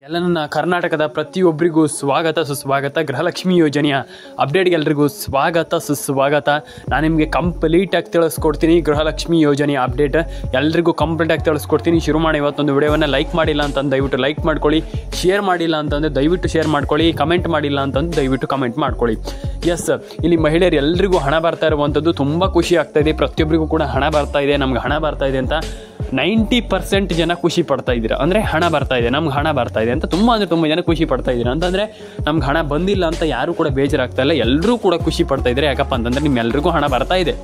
ಎಲ್ಲ ನನ್ನ ಕರ್ನಾಟಕದ ಪ್ರತಿಯೊಬ್ಬರಿಗೂ ಸ್ವಾಗತ ಸುಸ್ವಾಗತ. ಗೃಹಲಕ್ಷ್ಮಿ ಯೋಜನೆಯ ಅಪ್ಡೇಟ್ಗೆ ಎಲ್ರಿಗೂ ಸ್ವಾಗತ ಸುಸ್ವಾಗತ. ನಾನು ನಿಮಗೆ ಕಂಪ್ಲೀಟಾಗಿ ತಿಳಿಸ್ಕೊಡ್ತೀನಿ ಗೃಹಲಕ್ಷ್ಮಿ ಯೋಜನೆಯ ಅಪ್ಡೇಟ್. ಎಲ್ರಿಗೂ ಕಂಪ್ಲೀಟಾಗಿ ತಿಳಿಸ್ಕೊಡ್ತೀನಿ. ಶುರು ಮಾಡಿ ಇವತ್ತೊಂದು ವಿಡಿಯೋವನ್ನು ಲೈಕ್ ಮಾಡಿಲ್ಲ ಅಂತಂದು ದಯವಿಟ್ಟು ಲೈಕ್ ಮಾಡ್ಕೊಳ್ಳಿ, ಶೇರ್ ಮಾಡಿಲ್ಲ ಅಂತಂದರೆ ದಯವಿಟ್ಟು ಶೇರ್ ಮಾಡ್ಕೊಳ್ಳಿ, ಕಮೆಂಟ್ ಮಾಡಿಲ್ಲ ಅಂತಂದು ದಯವಿಟ್ಟು ಕಮೆಂಟ್ ಮಾಡ್ಕೊಳ್ಳಿ. ಎಸ್, ಇಲ್ಲಿ ಮಹಿಳೆಯರು ಎಲ್ರಿಗೂ ಹಣ ಬರ್ತಾ ಇರುವಂಥದ್ದು ತುಂಬ ಖುಷಿ ಆಗ್ತಾಯಿದೆ. ಪ್ರತಿಯೊಬ್ಬರಿಗೂ ಕೂಡ ಹಣ ಬರ್ತಾ ಇದೆ, ನಮ್ಗೆ ಹಣ ಬರ್ತಾ ಇದೆ ಅಂತ 90% ಜನ ಖುಷಿ ಪಡ್ತಾ ಇದ್ದೀರಾ. ಅಂದರೆ ಹಣ ಬರ್ತಾ ಇದೆ, ನಮ್ಗೆ ಹಣ ಬರ್ತಾ ಇದೆ ಅಂತ ತುಂಬ ಜನ ಖುಷಿ ಪಡ್ತಾ ಇದ್ದೀರಾ. ಅಂತಂದರೆ ನಮ್ಗೆ ಹಣ ಬಂದಿಲ್ಲ ಅಂತ ಯಾರೂ ಕೂಡ ಬೇಜಾರಾಗ್ತಾ ಇಲ್ಲ, ಎಲ್ಲರೂ ಕೂಡ ಖುಷಿ ಪಡ್ತಾ ಇದ್ದಾರೆ. ಯಾಕಪ್ಪ ಅಂತಂದರೆ ನಿಮ್ಮೆಲ್ರಿಗೂ ಹಣ ಬರ್ತಾ ಇದೆ.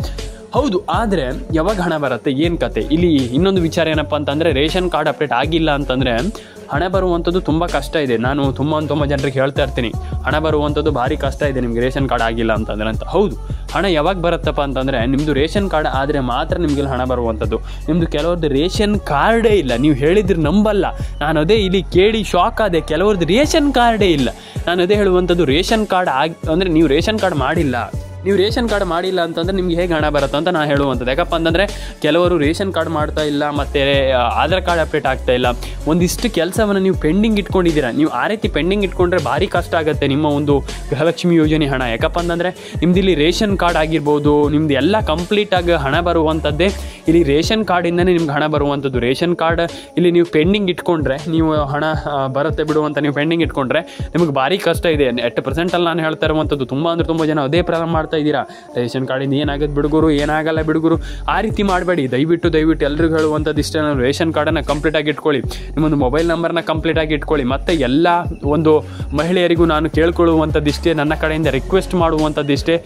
ಹೌದು, ಆದರೆ ಯಾವಾಗ ಹಣ ಬರುತ್ತೆ, ಏನು ಕತೆ? ಇಲ್ಲಿ ಇನ್ನೊಂದು ವಿಚಾರ ಏನಪ್ಪ ಅಂತಂದರೆ ರೇಷನ್ ಕಾರ್ಡ್ ಅಪ್ಡೇಟ್ ಆಗಿಲ್ಲ ಅಂತಂದರೆ ಹಣ ಬರುವಂಥದ್ದು ತುಂಬ ಕಷ್ಟ ಇದೆ. ನಾನು ತುಂಬ ಜನರಿಗೆ ಹೇಳ್ತಾ ಇರ್ತೀನಿ, ಹಣ ಬರುವಂಥದ್ದು ಭಾರಿ ಕಷ್ಟ ಇದೆ ನಿಮಗೆ ರೇಷನ್ ಕಾರ್ಡ್ ಆಗಿಲ್ಲ ಅಂತಂದರೆ ಅಂತ. ಹೌದು, ಹಣ ಯಾವಾಗ ಬರುತ್ತಪ್ಪ ಅಂತಂದರೆ ನಿಮ್ಮದು ರೇಷನ್ ಕಾರ್ಡ್ ಆದರೆ ಮಾತ್ರ ನಿಮಗೆ ಹಣ ಬರುವಂಥದ್ದು. ನಿಮ್ಮದು ಕೆಲವ್ರದ್ದು ರೇಷನ್ ಕಾರ್ಡೇ ಇಲ್ಲ. ನೀವು ಹೇಳಿದ್ರೆ ನಂಬಲ್ಲ, ನಾನು ಅದೇ ಇಲ್ಲಿ ಕೇಳಿ ಶಾಕ್ ಆದೆ. ಕೆಲವ್ರದ್ದು ರೇಷನ್ ಕಾರ್ಡೇ ಇಲ್ಲ. ನಾನು ಅದೇ ಹೇಳುವಂಥದ್ದು, ರೇಷನ್ ಕಾರ್ಡ್ ಅಂದರೆ ನೀವು ರೇಷನ್ ಕಾರ್ಡ್ ಮಾಡಿಲ್ಲ. ನೀವು ರೇಷನ್ ಕಾರ್ಡ್ ಮಾಡಿಲ್ಲ ಅಂತಂದರೆ ನಿಮ್ಗೆ ಹೇಗೆ ಹಣ ಬರುತ್ತೆ ಅಂತ ನಾನು ಹೇಳುವಂಥದ್ದು. ಯಾಕಪ್ಪ ಅಂತಂದರೆ ಕೆಲವರು ರೇಷನ್ ಕಾರ್ಡ್ ಮಾಡ್ತಾ ಇಲ್ಲ, ಮತ್ತು ಆಧಾರ್ ಕಾರ್ಡ್ ಅಪ್ಡೇಟ್ ಆಗ್ತಾ ಇಲ್ಲ. ಒಂದಿಷ್ಟು ಕೆಲಸವನ್ನು ನೀವು ಪೆಂಡಿಂಗ್ ಇಟ್ಕೊಂಡಿದ್ದೀರಾ. ನೀವು ಆ ರೀತಿ ಪೆಂಡಿಂಗ್ ಇಟ್ಕೊಂಡ್ರೆ ಭಾರಿ ಕಷ್ಟ ಆಗುತ್ತೆ ನಿಮ್ಮ ಒಂದು ಗೃಹಲಕ್ಷ್ಮಿ ಯೋಜನೆ ಹಣ. ಯಾಕಪ್ಪ ಅಂತಂದರೆ ನಿಮ್ದು ಇಲ್ಲಿ ರೇಷನ್ ಕಾರ್ಡ್ ಆಗಿರ್ಬೋದು, ನಿಮ್ದು ಎಲ್ಲ ಕಂಪ್ಲೀಟಾಗಿ ಹಣ ಬರುವಂಥದ್ದೇ ಇಲ್ಲಿ ರೇಷನ್ ಕಾರ್ಡಿಂದನೇ ನಿಮ್ಗೆ ಹಣ ಬರುವಂಥದ್ದು. ರೇಷನ್ ಕಾರ್ಡ್ ಇಲ್ಲಿ ನೀವು ಪೆಂಡಿಂಗ್ ಇಟ್ಕೊಂಡ್ರೆ ನೀವು ಹಣ ಬರುತ್ತೆ ಬಿಡು ಅಂತ ನೀವು ಪೆಂಡಿಂಗ್ ಇಟ್ಕೊಂಡ್ರೆ ನಿಮಗೆ ಭಾರಿ ಕಷ್ಟ ಇದೆ. 8% ನಾನು ಹೇಳ್ತಾ ಇರುವಂಥದ್ದು. ತುಂಬ ಜನ ಅದೇ ಪ್ರಾರಂಭ ಮಾಡ್ತಾ ಇದ್ದೀರಾ. ರೇಷನ್ ಕಾರ್ಡಿಂದ ಏನಾಗುತ್ತೆ ಬಿಡುಗರು, ಏನಾಗಲ್ಲ ಬಿಡುಗರು, ಆ ರೀತಿ ಮಾಡಬೇಡಿ. ದಯವಿಟ್ಟು ಎಲ್ರಿಗೂ ಹೇಳುವಂಥದ್ದು ಇಷ್ಟೇ, ನಾನು ರೇಷನ್ ಕಾರ್ಡನ್ನು ಕಂಪ್ಲೀಟಾಗಿ ಇಟ್ಕೊಳ್ಳಿ, ನಿಮ್ಮೊಂದು ಮೊಬೈಲ್ ನಂಬರ್ನ ಕಂಪ್ಲೀಟಾಗಿ ಇಟ್ಕೊಳ್ಳಿ. ಮತ್ತು ಎಲ್ಲ ಒಂದು ಮಹಿಳೆಯರಿಗೂ ನಾನು ಕೇಳ್ಕೊಳ್ಳುವಂಥದ್ದಿಷ್ಟೇ, ನನ್ನ ಕಡೆಯಿಂದ ರಿಕ್ವೆಸ್ಟ್ ಮಾಡುವಂಥದ್ದಿಷ್ಟೇ,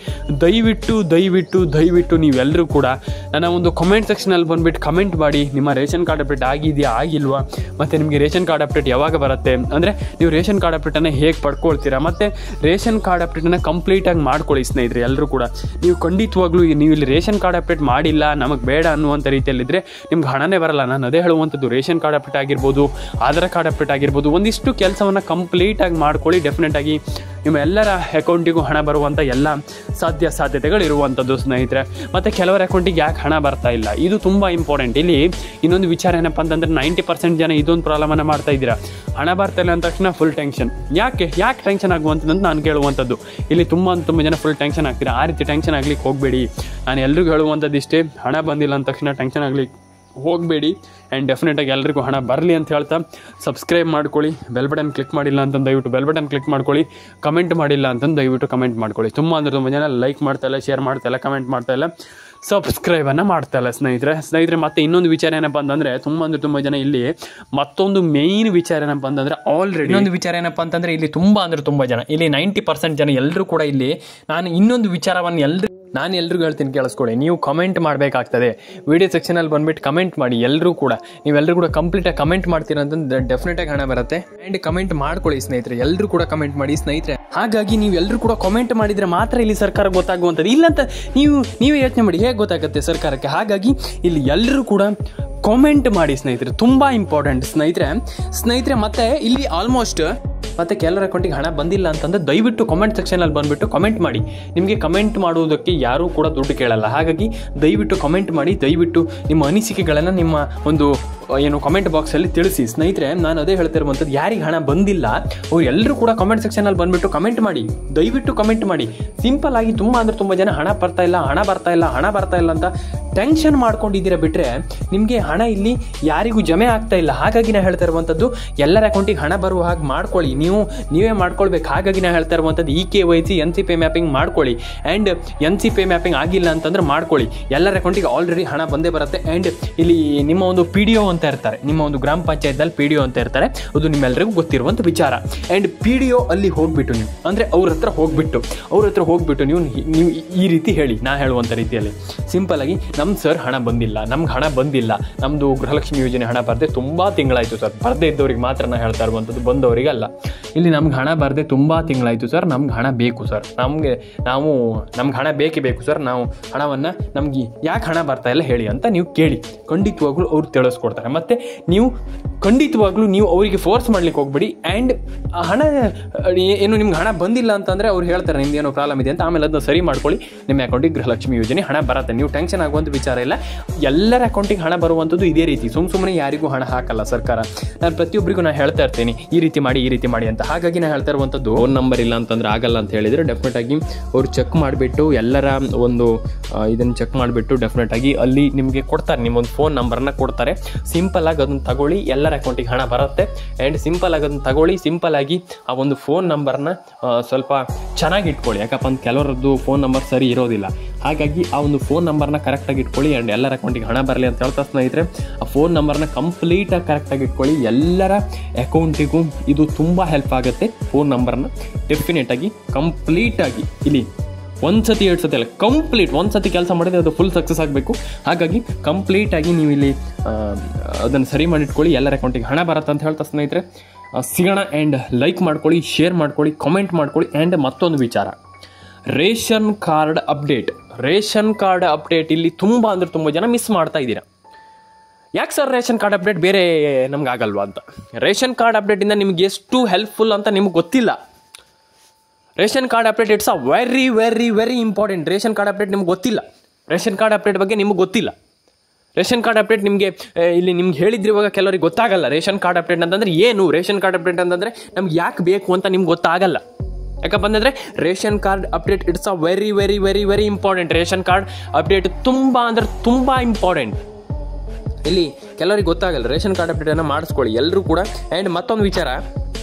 ದಯವಿಟ್ಟು ನೀವೆಲ್ಲರೂ ಕೂಡ ನನ್ನ ಒಂದು ಕಮೆಂಟ್ ಸೆಕ್ಷನಲ್ಲಿ ಬಂದುಬಿಟ್ಟು ಕಮೆಂಟ್ ಮಾಡಿ, ನಿಮ್ಮ ರೇಷನ್ ಕಾರ್ಡ್ ಅಪ್ಡೇಟ್ ಆಗಿದೆಯಾ ಆಗಿಲ್ವಾ, ಮತ್ತು ನಿಮಗೆ ರೇಷನ್ ಕಾರ್ಡ್ ಅಪ್ಡೇಟ್ ಯಾವಾಗ ಬರುತ್ತೆ, ಅಂದರೆ ನೀವು ರೇಷನ್ ಕಾರ್ಡ್ ಅಪ್ಡೇಟನ್ನು ಹೇಗೆ ಪಡ್ಕೊಳ್ತೀರಾ, ಮತ್ತು ರೇಷನ್ ಕಾರ್ಡ್ ಅಪ್ಡೇಟನ್ನು ಕಂಪ್ಲೀಟಾಗಿ ಮಾಡ್ಕೊಳ್ಳಿ ಸ್ನೇಹಿತರೆ. ಎಲ್ಲರೂ ಕೂಡ ನೀವು ಖಂಡಿತವಾಗ್ಲೂ ನೀವು ಇಲ್ಲಿ ರೇಷನ್ ಕಾರ್ಡ್ ಅಪ್ಡೇಟ್ ಮಾಡಿಲ್ಲ, ನಮಗೆ ಬೇಡ ಅನ್ನುವಂಥ ರೀತಿಯಲ್ಲಿದ್ದರೆ ನಿಮ್ಗೆ ಹಣನೇ ಬರಲ್ಲ. ನಾನು ಅದೇ ಹೇಳುವಂಥದ್ದು, ರೇಷನ್ ಕಾರ್ಡ್ ಅಪ್ಡೇಟ್ ಆಗಿರ್ಬೋದು, ಆಧಾರ್ ಕಾರ್ಡ್ ಅಪ್ಡೇಟ್ ಆಗಿರ್ಬೋದು, ಒಂದಿಷ್ಟು ಕೆಲಸವನ್ನು ಕಂಪ್ಲೀಟಾಗಿ ಮಾಡ್ಕೊಳ್ಳಿ. ಡೆಫಿನೆಟಾಗಿ ನಿಮ್ಮ ಎಲ್ಲರ ಅಕೌಂಟಿಗೂ ಹಣ ಬರುವಂಥ ಎಲ್ಲ ಸಾಧ್ಯತೆಗಳು ಇರುವಂಥದ್ದು ಸ್ನೇಹಿತರೆ. ಮತ್ತು ಕೆಲವರ ಅಕೌಂಟಿಗೆ ಯಾಕೆ ಹಣ ಬರ್ತಾ ಇಲ್ಲ, ಇದು ತುಂಬ ಇಂಪಾರ್ಟೆಂಟ್. ಇಲ್ಲಿ ಇನ್ನೊಂದು ವಿಚಾರ ಏನಪ್ಪ ಅಂತಂದರೆ 90% ಜನ ಇದೊಂದು ಪ್ರಾಬ್ಲಮನ್ನು ಮಾಡ್ತಾ ಇದ್ದೀರಾ. ಹಣ ಬರ್ತಾ ಇಲ್ಲ ಅಂದ ತಕ್ಷಣ ಫುಲ್ ಟೆನ್ಷನ್. ಯಾಕೆ ಟೆನ್ಷನ್ ಆಗುವಂಥದ್ದು ನಾನು ಕೇಳುವಂಥದ್ದು. ಇಲ್ಲಿ ತುಂಬ ಜನ ಫುಲ್ ಟೆನ್ಷನ್ ಆಗ್ತೀರಾ. ಆ ರೀತಿ ಟೆನ್ಷನ್ ಆಗ್ಲಿಕ್ಕೆ ಹೋಗಬೇಡಿ. ನಾನು ಎಲ್ರಿಗೂ ಹೇಳುವಂಥದ್ದು ಇಷ್ಟೇ, ಹಣ ಬಂದಿಲ್ಲ ಅಂದ ತಕ್ಷಣ ಟೆನ್ಷನ್ ಆಗ್ಲಿಕ್ಕೆ ಹೋಗಬೇಡಿ. ಆ್ಯಂಡ್ ಡೆಫಿನೆಟಾಗಿ ಎಲ್ರಿಗೂ ಹಣ ಬರಲಿ ಅಂತ ಹೇಳ್ತಾ ಸಬ್ಸ್ಕ್ರೈಬ್ ಮಾಡ್ಕೊಳ್ಳಿ. ಬೆಲ್ ಬಟನ್ ಕ್ಲಿಕ್ ಮಾಡಿಲ್ಲ ಅಂತಂದು ದಯವಿಟ್ಟು ಬೆಲ್ ಬಟನ್ ಕ್ಲಿಕ್ ಮಾಡ್ಕೊಳ್ಳಿ. ಕಮೆಂಟ್ ಮಾಡಿಲ್ಲ ಅಂತಂದು ದಯವಿಟ್ಟು ಕಮೆಂಟ್ ಮಾಡ್ಕೊಳ್ಳಿ. ತುಂಬ ಜನ ಲೈಕ್ ಮಾಡ್ತಾಯಿಲ್ಲ, ಶೇರ್ ಮಾಡ್ತಾಯಿಲ್ಲ, ಕಮೆಂಟ್ ಮಾಡ್ತಾಯಿಲ್ಲ, ಸಬ್ಸ್ಕ್ರೈಬನ್ನು ಮಾಡ್ತಾಯಿಲ್ಲ ಸ್ನೇಹಿತರೆ. ಮತ್ತು ಇನ್ನೊಂದು ವಿಚಾರ ಏನಪ್ಪ ಅಂತಂದರೆ ತುಂಬ ಜನ ಇಲ್ಲಿ ಮತ್ತೊಂದು ಮೇಯ್ನ್ ವಿಚಾರ ಏನಪ್ಪ ಅಂತಂದರೆ ಆಲ್ರೆಡಿ ಇನ್ನೊಂದು ವಿಚಾರ ಏನಪ್ಪ ಅಂತಂದರೆ ಇಲ್ಲಿ ತುಂಬ ಜನ ಇಲ್ಲಿ 90% ಜನ ಎಲ್ಲರೂ ಕೂಡ ಇಲ್ಲಿ ನಾನು ಇನ್ನೊಂದು ವಿಚಾರವನ್ನು ನಾನು ಎಲ್ರಿಗೂ ಹೇಳ್ತೀನಿ, ಕೇಳಿಸ್ಕೊಳ್ಳಿ. ನೀವು ಕಮೆಂಟ್ ಮಾಡಬೇಕಾಗ್ತದೆ. ವಿಡಿಯೋ ಸೆಕ್ಷನಲ್ಲಿ ಬಂದುಬಿಟ್ಟು ಕಮೆಂಟ್ ಮಾಡಿ. ಎಲ್ಲರೂ ಕೂಡ ನೀವೆಲ್ಲರೂ ಕೂಡ ಕಂಪ್ಲೀಟಾಗಿ ಕಮೆಂಟ್ ಮಾಡ್ತೀರ ಅಂತಂದ್ರೆ ಡೆಫಿನೆಟಾಗಿ ಹಣ ಬರುತ್ತೆ. ಆ್ಯಂಡ್ ಕಮೆಂಟ್ ಮಾಡ್ಕೊಳ್ಳಿ ಸ್ನೇಹಿತರೆ, ಎಲ್ಲರೂ ಕೂಡ ಕಮೆಂಟ್ ಮಾಡಿ ಸ್ನೇಹಿತರೆ. ಹಾಗಾಗಿ ನೀವು ಎಲ್ಲರೂ ಕೂಡ ಕಮೆಂಟ್ ಮಾಡಿದರೆ ಮಾತ್ರ ಇಲ್ಲಿ ಸರ್ಕಾರ ಗೊತ್ತಾಗುವಂಥದ್ದು. ಇಲ್ಲಂತ ನೀವೇ ಯೋಚನೆ ಮಾಡಿ ಹೇಗೆ ಗೊತ್ತಾಗುತ್ತೆ ಸರ್ಕಾರಕ್ಕೆ. ಹಾಗಾಗಿ ಇಲ್ಲಿ ಎಲ್ಲರೂ ಕೂಡ ಕಾಮೆಂಟ್ ಮಾಡಿ ಸ್ನೇಹಿತರೆ, ತುಂಬ ಇಂಪಾರ್ಟೆಂಟ್ ಸ್ನೇಹಿತರೆ. ಮತ್ತು ಇಲ್ಲಿ ಆಲ್ಮೋಸ್ಟ್ ಮತ್ತು ಕೆಲವರ ಅಕೌಂಟಿಗೆ ಹಣ ಬಂದಿಲ್ಲ ಅಂತಂದರೆ ದಯವಿಟ್ಟು ಕಮೆಂಟ್ ಸೆಕ್ಷನಲ್ಲಿ ಬಂದುಬಿಟ್ಟು ಕಮೆಂಟ್ ಮಾಡಿ. ನಿಮಗೆ ಕಮೆಂಟ್ ಮಾಡುವುದಕ್ಕೆ ಯಾರೂ ಕೂಡ ದುಡ್ಡು ಕೇಳಲ್ಲ. ಹಾಗಾಗಿ ದಯವಿಟ್ಟು ಕಮೆಂಟ್ ಮಾಡಿ. ದಯವಿಟ್ಟು ನಿಮ್ಮ ಅನಿಸಿಕೆಗಳನ್ನು ನಿಮ್ಮ ಒಂದು ಕಮೆಂಟ್ ಬಾಕ್ಸಲ್ಲಿ ತಿಳಿಸಿ ಸ್ನೇಹಿತರೆ. ನಾನು ಅದೇ ಹೇಳ್ತಾ ಇರುವಂಥದ್ದು, ಯಾರಿಗೆ ಹಣ ಬಂದಿಲ್ಲ ಅವ್ರು ಎಲ್ಲರೂ ಕೂಡ ಕಮೆಂಟ್ ಸೆಕ್ಷನಲ್ಲಿ ಬಂದುಬಿಟ್ಟು ಕಮೆಂಟ್ ಮಾಡಿ. ದಯವಿಟ್ಟು ಕಮೆಂಟ್ ಮಾಡಿ. ಸಿಂಪಲ್ ಆಗಿ ತುಂಬ ಜನ ಹಣ ಬರ್ತಾ ಇಲ್ಲ ಅಂತ ಟೆನ್ಷನ್ ಮಾಡ್ಕೊಂಡಿದ್ದೀರಾ. ಬಿಟ್ಟರೆ ನಿಮಗೆ ಹಣ ಇಲ್ಲಿ ಯಾರಿಗೂ ಜಮೆ ಆಗ್ತಾ ಇಲ್ಲ. ಹಾಗಾಗಿ ನಾನು ಹೇಳ್ತಾ ಇರುವಂಥದ್ದು, ಎಲ್ಲರ ಅಕೌಂಟಿಗೆ ಹಣ ಬರುವ ಹಾಗೆ ಮಾಡ್ಕೊಳ್ಳಿ. ನೀವೇ ಮಾಡ್ಕೊಳ್ಬೇಕು. ಹಾಗಾಗಿ ನಾನು ಹೇಳ್ತಾ ಇರುವಂಥದ್ದು, KYC NC ಪೇ ಮ್ಯಾಪಿಂಗ್ ಮಾಡ್ಕೊಳ್ಳಿ. ಆ್ಯಂಡ್ NC ಪೇ ಮ್ಯಾಪಿಂಗ್ ಆಗಿಲ್ಲ ಅಂತಂದ್ರೆ ಮಾಡ್ಕೊಳ್ಳಿ. ಎಲ್ಲರ ಅಕೌಂಟಿಗೆ ಆಲ್ರೆಡಿ ಹಣ ಬಂದೇ ಬರುತ್ತೆ. ಆ್ಯಂಡ್ ಇಲ್ಲಿ ನಿಮ್ಮ ಒಂದು PDO ಅಂತ ಇರ್ತಾರೆ, ನಿಮ್ಮ ಒಂದು ಗ್ರಾಮ ಪಂಚಾಯತ್ನಲ್ಲಿ PDO ಅಂತ ಇರ್ತಾರೆ, ಅದು ನಿಮ್ಮೆಲ್ಲರಿಗೂ ಗೊತ್ತಿರುವಂಥ ವಿಚಾರ. ಆ್ಯಂಡ್ PDO ಅಲ್ಲಿ ಹೋಗ್ಬಿಟ್ಟು ನೀವು ಅಂದರೆ ಅವ್ರ ಹತ್ರ ಹೋಗ್ಬಿಟ್ಟು ನೀವು ಈ ರೀತಿ ಹೇಳಿ, ನಾ ಹೇಳುವಂಥ ರೀತಿಯಲ್ಲಿ ಸಿಂಪಲ್ ಆಗಿ, ನಮ್ಮ ಸರ್ ಹಣ ಬಂದಿಲ್ಲ, ನಮ್ಗೆ ಹಣ ಬಂದಿಲ್ಲ, ನಮ್ಮದು ಗೃಹಲಕ್ಷ್ಮಿ ಯೋಜನೆ ಹಣ ಬರದೆ ತುಂಬ ತಿಂಗಳಾಯಿತು ಸರ್. ಬರದೇ ಇದ್ದವ್ರಿಗೆ ಮಾತ್ರ ನಾನು ಹೇಳ್ತಾ ಇರುವಂಥದ್ದು, ಬಂದವರಿಗೆ ಅಲ್ಲ. ಇಲ್ಲಿ ನಮ್ಗೆ ಹಣ ಬರದೆ ತುಂಬ ತಿಂಗಳಾಯಿತು ಸರ್, ನಮ್ಗೆ ಹಣ ಬೇಕು ಸರ್, ನಮ್ಗೆ ಹಣ ಬೇಕೇ ಬೇಕು ಸರ್, ನಾವು ಹಣವನ್ನು ನಮ್ಗೆ ಯಾಕೆ ಹಣ ಬರ್ತಾ ಇಲ್ಲ ಹೇಳಿ ಅಂತ ನೀವು ಕೇಳಿ. ಖಂಡಿತವಾಗ್ಲೂ ಅವ್ರು ತಿಳಿಸ್ಕೊಡ್ತಾರೆ. ಮತ್ತು ನೀವು ಖಂಡಿತವಾಗ್ಲೂ ನೀವು ಅವರಿಗೆ ಫೋರ್ಸ್ ಮಾಡ್ಲಿಕ್ಕೆ ಹೋಗ್ಬೇಡಿ. ಆ್ಯಂಡ್ ಹಣ ನಿಮ್ಗೆ ಹಣ ಬಂದಿಲ್ಲ ಅಂತಂದರೆ ಅವ್ರು ಹೇಳ್ತಾರೆ ನಿಮ್ದು ಏನೋ ಪ್ರಾಬ್ಲಮ್ ಇದೆ ಅಂತ. ಆಮೇಲೆ ಅದನ್ನ ಸರಿ ಮಾಡ್ಕೊಳ್ಳಿ, ನಿಮ್ಮ ಅಕೌಂಟಿಗೆ ಗೃಹಲಕ್ಷ್ಮಿ ಯೋಜನೆ ಹಣ ಬರುತ್ತೆ. ನೀವು ಟೆನ್ಷನ್ ಆಗುವಂಥ ವಿಚಾರ ಇಲ್ಲ. ಎಲ್ಲರ ಅಕೌಂಟಿಗೆ ಹಣ ಬರುವಂಥದ್ದು ಇದೇ ರೀತಿ. ಸುಮ್ಮನೆ ಯಾರಿಗೂ ಹಣ ಹಾಕಲ್ಲ ಸರ್ಕಾರ. ನಾನು ಪ್ರತಿಯೊಬ್ಬರಿಗೂ ನಾನು ಹೇಳ್ತಾ ಇರ್ತೀನಿ ಈ ರೀತಿ ಮಾಡಿ ಅಂತ. ಹಾಗಾಗಿ ನಾನು ಹೇಳ್ತಾ ಇರುವಂಥದ್ದು ಫೋನ್ ನಂಬರ್ ಇಲ್ಲ ಅಂತಂದ್ರೆ ಆಗಲ್ಲ ಅಂತ ಹೇಳಿದರೆ ಡೆಫಿನೆಟಾಗಿ ಅವ್ರು ಚೆಕ್ ಮಾಡಿಬಿಟ್ಟು ಎಲ್ಲರ ಒಂದು ಇದನ್ನು ಚೆಕ್ ಮಾಡಿಬಿಟ್ಟು ಡೆಫಿನೆಟಾಗಿ ಅಲ್ಲಿ ನಿಮಗೆ ಕೊಡ್ತಾರೆ, ನಿಮ್ಮೊಂದು ಫೋನ್ ನಂಬರನ್ನ ಕೊಡ್ತಾರೆ. ಸಿಂಪಲ್ಲಾಗಿ ಅದನ್ನು ತಗೊಳ್ಳಿ, ಎಲ್ಲರ ಅಕೌಂಟಿಗೆ ಹಣ ಬರುತ್ತೆ. ಆ್ಯಂಡ್ ಸಿಂಪಲ್ಲಾಗಿ ಅದನ್ನು ತಗೊಳ್ಳಿ, ಸಿಂಪಲ್ಲಾಗಿ ಆ ಒಂದು ಫೋನ್ ನಂಬರ್ನ ಸ್ವಲ್ಪ ಚೆನ್ನಾಗಿ ಇಟ್ಕೊಳ್ಳಿ. ಯಾಕಪ್ಪ ಅಂತ ಕೆಲವರದ್ದು ಫೋನ್ ನಂಬರ್ ಸರಿ ಇರೋದಿಲ್ಲ. ಹಾಗಾಗಿ ಆ ಒಂದು ಫೋನ್ ನಂಬರ್ನ ಕರೆಕ್ಟಾಗಿ ಇಟ್ಕೊಳ್ಳಿ. ಆ್ಯಂಡ್ ಎಲ್ಲರ ಅಕೌಂಟಿಗೆ ಹಣ ಬರಲಿ ಅಂತ ಹೇಳ್ತಾ ಸ್ನೇಹಿತರೆ, ಆ ಫೋನ್ ನಂಬರ್ನ ಕಂಪ್ಲೀಟಾಗಿ ಕರೆಕ್ಟಾಗಿ ಇಟ್ಕೊಳ್ಳಿ. ಎಲ್ಲರ ಅಕೌಂಟಿಗೂ ಇದು ತುಂಬ ಹೆಲ್ಪ್ ಆಗುತ್ತೆ. ಫೋನ್ ನಂಬರ್ನ ಡೆಫಿನೆಟಾಗಿ ಕಂಪ್ಲೀಟಾಗಿ ಇಲ್ಲಿ ಒಂದು ಸತಿ 2 ಸತಿ ಅಲ್ಲ, ಕಂಪ್ಲೀಟ್ ಒಂದು ಸತಿ ಕೆಲಸ ಮಾಡಿದರೆ ಅದು ಫುಲ್ ಸಕ್ಸಸ್ ಆಗಬೇಕು. ಹಾಗಾಗಿ ಕಂಪ್ಲೀಟಾಗಿ ನೀವು ಇಲ್ಲಿ ಅದನ್ನು ಸರಿ ಮಾಡಿಟ್ಕೊಳ್ಳಿ. ಎಲ್ಲರ ಅಕೌಂಟಿಗೆ ಹಣ ಬರುತ್ತೆ ಅಂತ ಹೇಳ್ತಾ ಸ್ನೇಹಿತರೆ ಸಿಗೋಣ. ಆ್ಯಂಡ್ ಲೈಕ್ ಮಾಡ್ಕೊಳ್ಳಿ, ಶೇರ್ ಮಾಡ್ಕೊಳ್ಳಿ, ಕಾಮೆಂಟ್ ಮಾಡ್ಕೊಳ್ಳಿ. ಆ್ಯಂಡ್ ಮತ್ತೊಂದು ವಿಚಾರ, ರೇಷನ್ ಕಾರ್ಡ್ ಅಪ್ಡೇಟ್ ಇಲ್ಲಿ ತುಂಬ ಜನ ಮಿಸ್ ಮಾಡ್ತಾ ಇದ್ದೀರಾ. ಯಾಕೆ ಸರ್ ರೇಷನ್ ಕಾರ್ಡ್ ಅಪ್ಡೇಟ್ ಬೇರೆ ನಮ್ಗೆ ಆಗಲ್ವಾ ಅಂತ. ರೇಷನ್ ಕಾರ್ಡ್ ಅಪ್ಡೇಟಿಂದ ನಿಮ್ಗೆ ಎಷ್ಟು ಹೆಲ್ಪ್ಫುಲ್ ಅಂತ ನಿಮ್ಗೆ ಗೊತ್ತಿಲ್ಲ. Ration card update it's a very very very important. Ration card update ನಿಮ್ಗೆ ಗೊತ್ತಿಲ್ಲ. ರೇಷನ್ ಕಾರ್ಡ್ ಅಪ್ಡೇಟ್ ಬಗ್ಗೆ ನಿಮ್ಗೆ ಗೊತ್ತಿಲ್ಲ. ರೇಷನ್ ಕಾರ್ಡ್ ಅಪ್ಡೇಟ್ ನಿಮಗೆ ಇಲ್ಲಿ ನಿಮ್ಗೆ ಹೇಳಿದ್ರೆ ಇವಾಗ ಕೆಲವರಿಗೆ ಗೊತ್ತಾಗಲ್ಲ. ರೇಷನ್ ಕಾರ್ಡ್ ಅಪ್ಡೇಟ್ ಅಂತಂದರೆ ಏನು, ರೇಷನ್ ಕಾರ್ಡ್ ಅಪ್ಡೇಟ್ ಅಂತಂದರೆ ನಮ್ಗೆ ಯಾಕೆ ಬೇಕು ಅಂತ ನಿಮ್ಗೆ ಗೊತ್ತಾಗಲ್ಲ. ಯಾಕಪ್ಪ ಅಂತಂದರೆ ration card update it's a very very very very important. Ration card update ತುಂಬ ಇಂಪಾರ್ಟೆಂಟ್. ಇಲ್ಲಿ ಕೆಲವರಿಗೆ ಗೊತ್ತಾಗಲ್ಲ. ರೇಷನ್ ಕಾರ್ಡ್ ಅಪ್ಡೇಟನ್ನು ಮಾಡಿಸ್ಕೊಳ್ಳಿ ಎಲ್ಲರೂ ಕೂಡ. ಆ್ಯಂಡ್ ಮತ್ತೊಂದು ವಿಚಾರ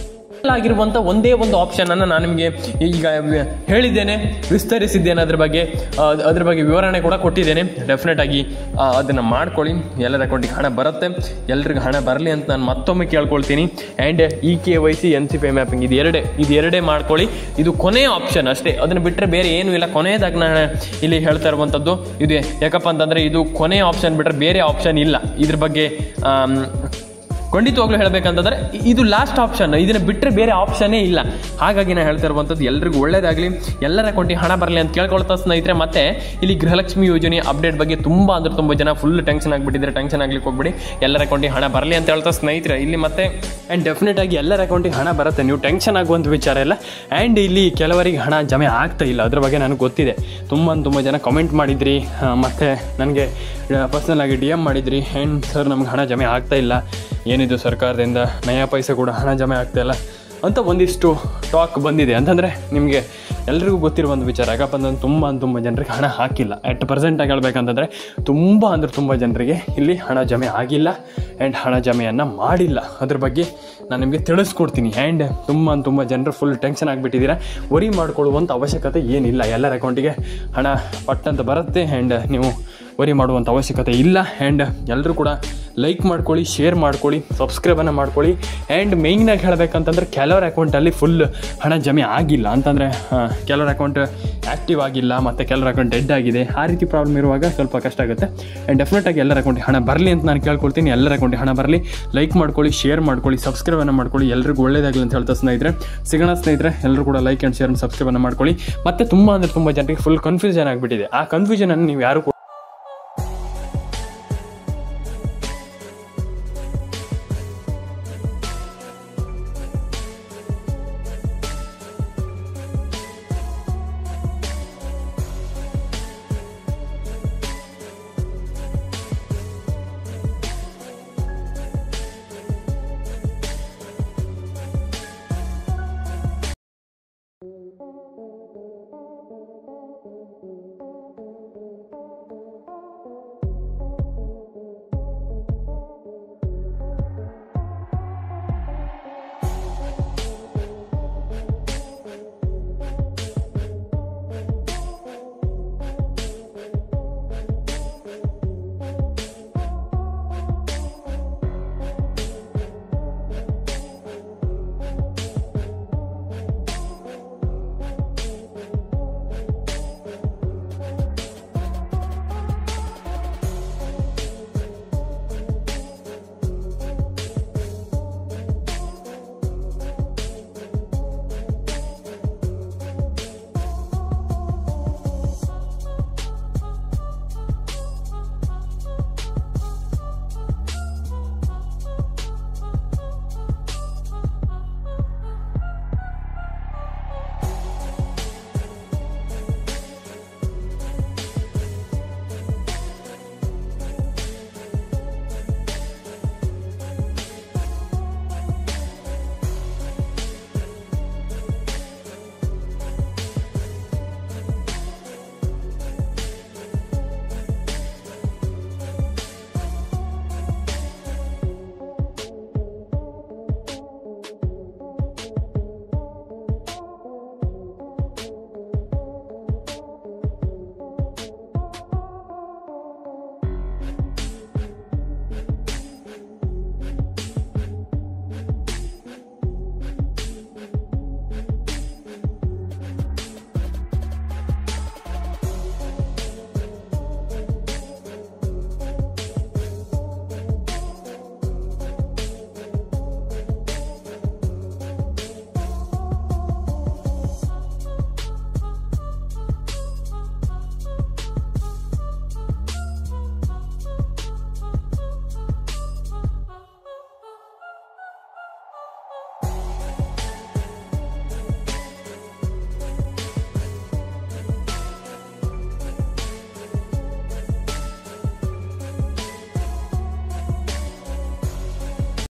ಆಗಿರುವಂಥ ಒಂದೇ ಒಂದು ಆಪ್ಷನನ್ನು ನಾನು ನಿಮಗೆ ಈಗ ಹೇಳಿದ್ದೇನೆ, ವಿಸ್ತರಿಸಿದ್ದೇನೆ. ಅದ್ರ ಬಗ್ಗೆ ವಿವರಣೆ ಕೂಡ ಕೊಟ್ಟಿದ್ದೇನೆ. ಡೆಫಿನೆಟಾಗಿ ಅದನ್ನು ಮಾಡ್ಕೊಳ್ಳಿ. ಎಲ್ಲರ ಅಕೌಂಟಿಗೆ ಹಣ ಬರುತ್ತೆ, ಎಲ್ರಿಗೂ ಹಣ ಬರಲಿ ಅಂತ ನಾನು ಮತ್ತೊಮ್ಮೆ ಕೇಳ್ಕೊಳ್ತೀನಿ. ಆ್ಯಂಡ್ KYC NCPI ಮ್ಯಾಪಿಂಗ್ ಇದು ಎರಡೇ ಮಾಡ್ಕೊಳ್ಳಿ. ಇದು ಕೊನೆಯ ಆಪ್ಷನ್ ಅಷ್ಟೇ, ಅದನ್ನು ಬಿಟ್ಟರೆ ಬೇರೆ ಏನೂ ಇಲ್ಲ. ಕೊನೆಯದಾಗಿ ನಾನು ಇಲ್ಲಿ ಹೇಳ್ತಾ ಇರುವಂಥದ್ದು ಇದು. ಯಾಕಪ್ಪ ಅಂತಂದರೆ ಇದು ಕೊನೆಯ ಆಪ್ಷನ್ ಬಿಟ್ಟರೆ ಬೇರೆ ಆಪ್ಷನ್ ಇಲ್ಲ. ಇದ್ರ ಬಗ್ಗೆ ಖಂಡಿತವಾಗ್ಲೂ ಹೇಳಬೇಕಂತಂದರೆ ಇದು ಲಾಸ್ಟ್ ಆಪ್ಷನ್. ಇದನ್ನು ಬಿಟ್ಟರೆ ಬೇರೆ ಆಪ್ಷನ್ನೇ ಇಲ್ಲ. ಹಾಗಾಗಿ ನಾನು ಹೇಳ್ತಾ ಇರುವಂಥದ್ದು ಎಲ್ರಿಗೂ ಒಳ್ಳೇದಾಗಲಿ, ಎಲ್ಲರ ಅಕೌಂಟಿಗೆ ಹಣ ಬರಲಿ ಅಂತ ಕೇಳ್ಕೊಳ್ತಾ ಸ್ನೇಹಿತರೆ. ಮತ್ತೆ ಇಲ್ಲಿ ಗೃಹಲಕ್ಷ್ಮಿ ಯೋಜನೆ ಅಪ್ಡೇಟ್ ಬಗ್ಗೆ ತುಂಬ ಜನ ಫುಲ್ ಟೆನ್ಷನ್ ಆಗಿಬಿಟ್ಟಿದ್ದಾರೆ. ಟೆನ್ಷನ್ ಆಗ್ಲಿಕ್ಕೆ ಹೋಗ್ಬಿಡಿ, ಎಲ್ಲರ ಅಕೌಂಟಿಗೆ ಹಣ ಬರಲಿ ಅಂತ ಹೇಳ್ತಾ ಸ್ನೇಹಿತರೆ ಇಲ್ಲಿ ಮತ್ತೆ. ಆ್ಯಂಡ್ ಡೆಫಿನೆಟಾಗಿ ಎಲ್ಲರ ಅಕೌಂಟಿಗೆ ಹಣ ಬರುತ್ತೆ, ನೀವು ಟೆನ್ಷನ್ ಆಗುವಂಥ ವಿಚಾರ ಇಲ್ಲ. ಆ್ಯಂಡ್ ಇಲ್ಲಿ ಕೆಲವರಿಗೆ ಹಣ ಜಮೆ ಆಗ್ತಾ ಇಲ್ಲ, ಅದ್ರ ಬಗ್ಗೆ ನನಗೆ ಗೊತ್ತಿದೆ. ತುಂಬ ಜನ ಕಮೆಂಟ್ ಮಾಡಿದ್ರಿ, ಮತ್ತು ನನಗೆ ಪರ್ಸ್ನಲಾಗಿ DM ಮಾಡಿದ್ರಿ. ಆ್ಯಂಡ್ ಸರ್ ನಮ್ಗೆ ಹಣ ಜಮೆ ಆಗ್ತಾ ಇಲ್ಲ, ಏನಿದು ಸರ್ಕಾರದಿಂದ ನಯಾ ಪೈಸೆ ಕೂಡ ಹಣ ಜಮೆ ಆಗ್ತಾಯಿಲ್ಲ ಅಂತ ಒಂದಿಷ್ಟು ಟಾಕ್ ಬಂದಿದೆ. ಅಂತಂದರೆ ನಿಮಗೆ ಎಲ್ರಿಗೂ ಗೊತ್ತಿರುವ ಒಂದು ವಿಚಾರ. ಯಾಕಪ್ಪ ಅಂತಂದ್ರೆ ತುಂಬ ಜನರಿಗೆ ಹಣ ಹಾಕಿಲ್ಲ. ಅಟ್ ಪ್ರೆಸೆಂಟಾಗಿ ಹೇಳ್ಬೇಕಂತಂದರೆ ತುಂಬ ಜನರಿಗೆ ಇಲ್ಲಿ ಹಣ ಜಮೆ ಆಗಿಲ್ಲ ಆ್ಯಂಡ್ ಹಣ ಜಮೆಯನ್ನು ಮಾಡಿಲ್ಲ. ಅದ್ರ ಬಗ್ಗೆ ನಾನು ನಿಮಗೆ ತಿಳಿಸ್ಕೊಡ್ತೀನಿ. ಆ್ಯಂಡ್ ತುಂಬ ಜನರು ಫುಲ್ ಟೆನ್ಷನ್ ಆಗಿಬಿಟ್ಟಿದ್ದೀರಾ. ವರಿ ಮಾಡ್ಕೊಳ್ಳುವಂಥ ಅವಶ್ಯಕತೆ ಏನಿಲ್ಲ. ಎಲ್ಲರ ಅಕೌಂಟಿಗೆ ಹಣ ಪಟ್ಟಂತ ಬರುತ್ತೆ. ಆ್ಯಂಡ್ ನೀವು ವರಿ ಮಾಡುವಂಥ ಅವಶ್ಯಕತೆ ಇಲ್ಲ. ಆ್ಯಂಡ್ ಎಲ್ಲರೂ ಕೂಡ ಲೈಕ್ ಮಾಡ್ಕೊಳ್ಳಿ, ಶೇರ್ ಮಾಡ್ಕೊಳ್ಳಿ, ಸಬ್ಸ್ಕ್ರೈಬನ್ನು ಮಾಡ್ಕೊಳ್ಳಿ. ಆ್ಯಂಡ್ ಮೇಯ್ನಾಗಿ ಹೇಳಬೇಕಂತಂದ್ರೆ ಕೆಲವರ ಅಕೌಂಟಲ್ಲಿ ಫುಲ್ ಹಣ ಜಮೆ ಆಗಿಲ್ಲ ಅಂತಂದರೆ ಕೆಲವರ ಅಕೌಂಟ್ ಆ್ಯಕ್ಟಿವ್ ಆಗಿಲ್ಲ, ಮತ್ತು ಕೆಲವರ ಅಕೌಂಟ್ ಡೆಡ್ ಆಗಿದೆ. ಆ ರೀತಿ ಪ್ರಾಬ್ಲಮ್ ಇರುವಾಗ ಸ್ವಲ್ಪ ಕಷ್ಟ ಆಗುತ್ತೆ. ಆ್ಯಂಡ್ ಡೆಫಿನೆಟಾಗಿ ಎಲ್ಲರ ಅಕೌಂಟಿಗೆ ಹಣ ಬರಲಿ ಅಂತ ನಾನು ಕೇಳ್ಕೊಳ್ತೀನಿ. ಎಲ್ಲರ ಅಕೌಂಟಿಗೆ ಹಣ ಬರಲಿ. ಲೈಕ್ ಮಾಡ್ಕೊಳ್ಳಿ, ಶೇರ್ ಮಾಡ್ಕೊಳ್ಳಿ, ಸಬ್ಸ್ಕ್ರೈಬನ್ನು ಮಾಡ್ಕೊಳ್ಳಿ. ಎಲ್ರಿಗೂ ಒಳ್ಳೇದಾಗಲಿ ಅಂತ ಹೇಳ್ತಾ ಸ್ನೇಹಿತರೆ ಸಿಗೋಣ. ಸ್ನೇಹಿತರೆ ಎಲ್ಲರೂ ಕೂಡ ಲೈಕ್ ಆ್ಯಂಡ್ ಶೇರ್ ಸಬ್ಸ್ಕ್ರೈಬನ್ನು ಮಾಡ್ಕೊಳ್ಳಿ. ಮತ್ತು ತುಂಬ ಜನರಿಗೆ ಫುಲ್ ಕನ್ಫ್ಯೂಷನ್ ಆಗಿಬಿಟ್ಟಿದೆ. ಆ ಕನ್ಫ್ಯೂಷನನ್ನು ನೀವು ಯಾರು